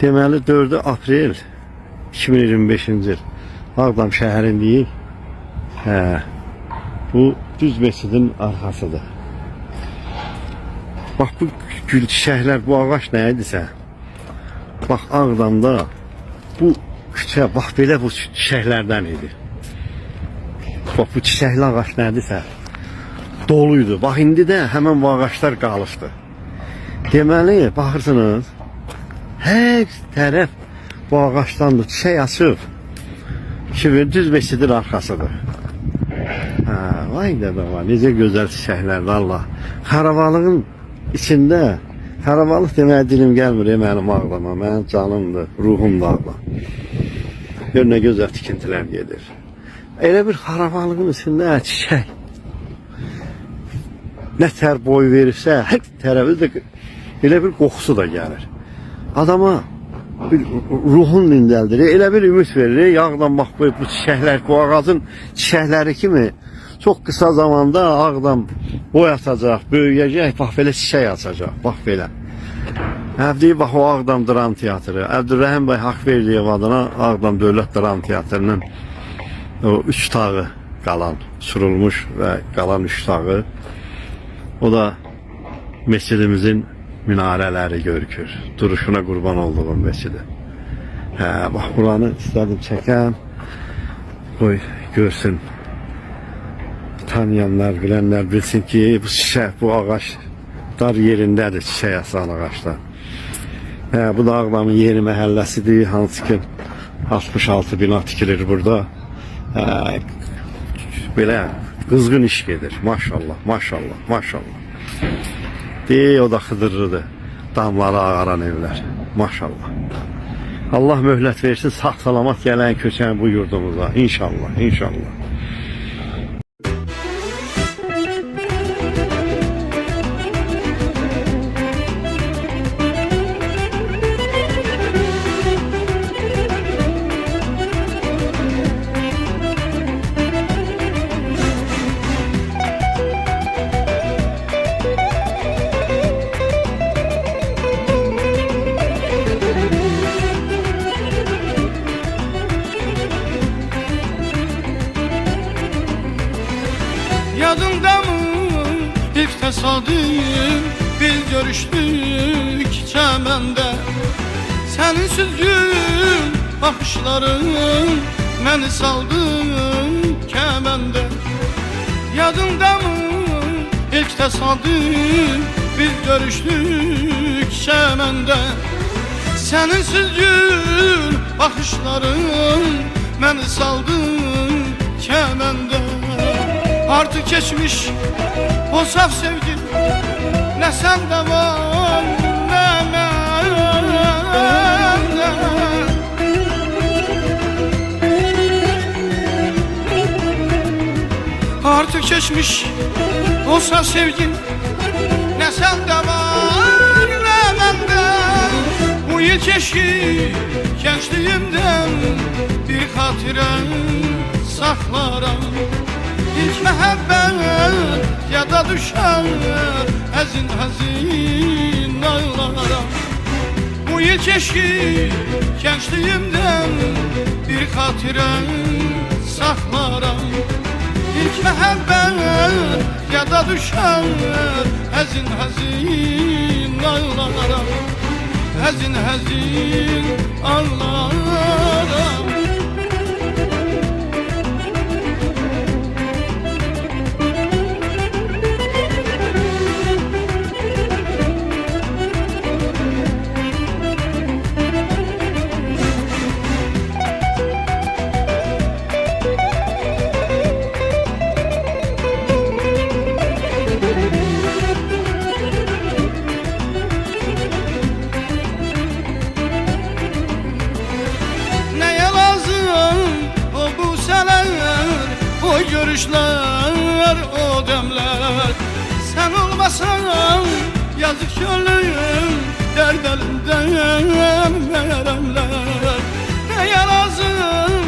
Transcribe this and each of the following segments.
Deməli 4 aprel 2025-ci il Ağdam şəhərindəyik. Bu düz məscidin arxasıdır. Bax bu gül çiçəklər, bu ağac nə idisə. Bax Ağdamda bu küçə bax belə bu çiçəklərdən idi. Bax bu çiçəkli ağac nədirsə doluydu. Bax indi də həmin bu ağaclar qalıbdı. Deməli baxırsınız, hər tərəf bu ağaçdan da çiçək açıb. Düz məscidin arxasıdır. Vay da var, necə gözəl çiçəklər valla. Xarabalığın içində, xarabalıq deməyə dilim gəlmir mənim Ağdama, mənim canımdır, ruhum da Ağdam. Gör nə gözəl tikintilər gedir. Elə bir xarabalığın içində çiçək nə tər boy verirsə, hər tərəfi də elə bir qoxusu da gəlir. Adama bir ruhun dindəldir, elə bir ümid verir. Ağdam bax bu çiçəklər, bu ağacın çiçəkləri kimi çox qısa zamanda Ağdam boy atacaq, böyüyəcək, bax belə çiçək açacaq, bax belə. Əvdiyi bax o Ağdam Dram Teatrı, Əbdülrəhim bəy Haqverdiyev adına Ağdam Dövlət Dram Teatrının o 3 tağı qalan, surulmuş və qalan 3 tağı. O da məscidimizin minarələri görükür. Duruşuna qurban olduğum məscidi. Bax buranı istədim çəkəm. Qoy görsün. Tanıyanlar, bilənlər bilsin ki, bu çiçək, bu ağac dar yerindədir, çiçək asan ağaçlar. Bu da Ağdamın yeni məhəlləsidir, hansı ki 66 bina tikilir burada. Belə qızğın iş gedir. Maşallah, maşallah, maşallah. O da Xıdırlıdır. Damları ağaran evlər. Maşallah. Allah möhlət versin, sağ-salamat gələn köçən bu yurdumuza. İnşallah, inşallah. Yadımda mı ilk tesadüf biz görüştük çəməndə. Sənin süzgün baxışların məni saldı kəməndə. Yadımda mı ilk tesadüf biz görüştük çəməndə. Sənin süzgün baxışların məni saldı kəməndə. Artık geçmiş o saf sevgi, ne sende var ne bende. Artık geçmiş o saf sevgi, ne sende var ne bende. Bu yıl keşke gençliğimden bir hatıra saklarım. İlk məhəbbət yada düşər əzin əzin ağlara. Bu yıl keşke gençliğimden bir xatirə saxlaram. İlk məhəbbət yada düşər əzin əzin ağlara. Əzin əzin ağlara. O görüşler, o demler. Sen olmasan yazık gönlüm derd elimden veremler. Ne lazım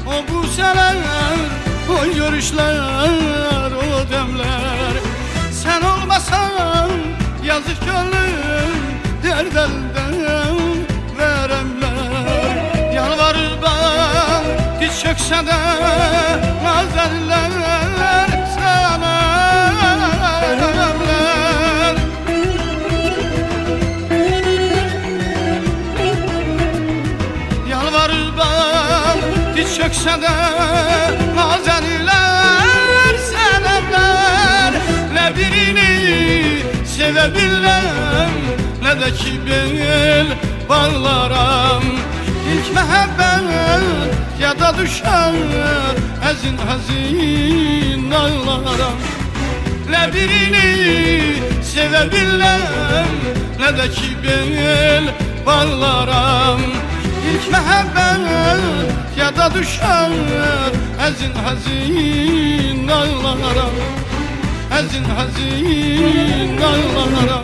o bu seneler, o görüşler, o demler. Sen olmasan yazık gönlüm derd elimden veremler. çöksə də nazərlər sənəmlər. Yalvarıram diz çöksə də nazərlər sənəmlər. Nə birini sevə bilirəm, nə də ki bel bağlaram. İlk məhəbbət yada düşər, həzin ağlaram. Nə birini sevə bilirəm, nə də ki bel bağlaram. İlk məhəbbət yada düşər, həzin ağlaram. Həzin ağlaram.